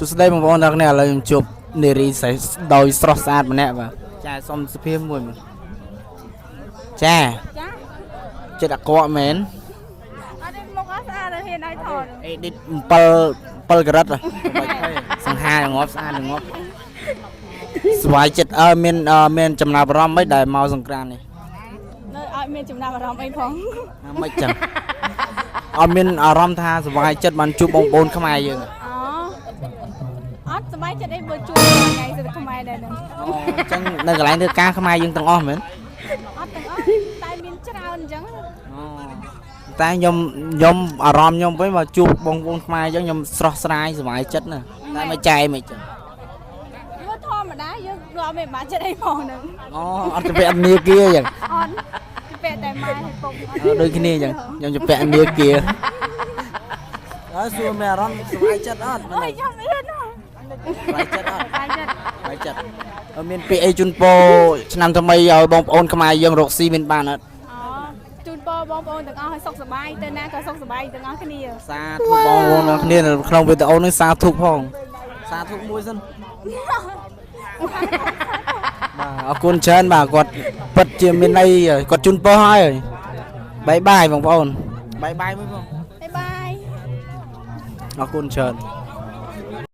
សួស្តីបងប្អូនទាំងនេះឥឡូវខ្ញុំជួបនារីស្រីដោយស្រស់ស្អាតម្នាក់បាទចាសុំសុភាមួយមើលចាចិត្តអាក្រក់មែនអត់ទេមកអត់ស្អាតទៅហ៊ានឲ្យថតអេឌីត7ការ៉ិតសង្ហាងាប់ស្អាតងាប់ស្វាយចិត្តមានចំណាប់អារម្មណ៍មិនដែលមកសង្ក្រាននេះនៅឲ្យមានចំណាប់អារម្មណ៍អីផងមិនចឹងអត់មានអារម្មណ៍ថាស្វាយចិត្តបានជួបបងប្អូនខ្មែរយើងអត់សប្បាយចិត្តអីបើជួបថ្ងៃសិទ្ធិខ្មែរដែរហ្នឹងអញ្ចឹងនៅកន្លែងធ្វើការខ្មែរយើងទាំងអស់មែនអត់ទាំងអស់តែមានច្រើនអញ្ចឹងតែខ្ញុំអារម្មណ៍ខ្ញុំវិញមកជួបបងប្អូនខ្មែរអញ្ចឹងខ្ញុំស្រស់ស្រាយសប្បាយចិត្តណាតែមកចែមិនចឹងវាធម្មតាយើងរត់មិនបានចិត្តអីផងហ្នឹងអូអត់ទៅពាក់នាគាអញ្ចឹងអត់ពាក់តែម៉ែឲ្យពុកដូចគ្នាអញ្ចឹងខ្ញុំទៅពាក់នាគាហើយសួរមានអារម្មណ៍សប្បាយចិត្តអត់អូយខ្ញុំមានហ៎សប្បាយចិត្តអត់សប្បាយចិត្តសប្បាយចិត្តមានពាក្យអីជូនពរឆ្នាំថ្មីឲ្យបងប្អូនខ្មែរយើងរកស៊ីមានបានអត់ជូនពរបងប្អូនទាំងអស់ឲ្យសុខសប្បាយទៅណាក៏សុខសប្បាយទាំងអស់គ្នាសាធុបងប្អូនទាំងគ្នានៅក្នុងវីដេអូនេះសាធុផងសាធុមួយសិនបាទអរគុណច្រើនបាទគាត់ពិតជាមានអីគាត់ជូនពរហើយបាយបាយបងប្អូនបាយបាយមួយផងបាយបាយអរគុណច្រើន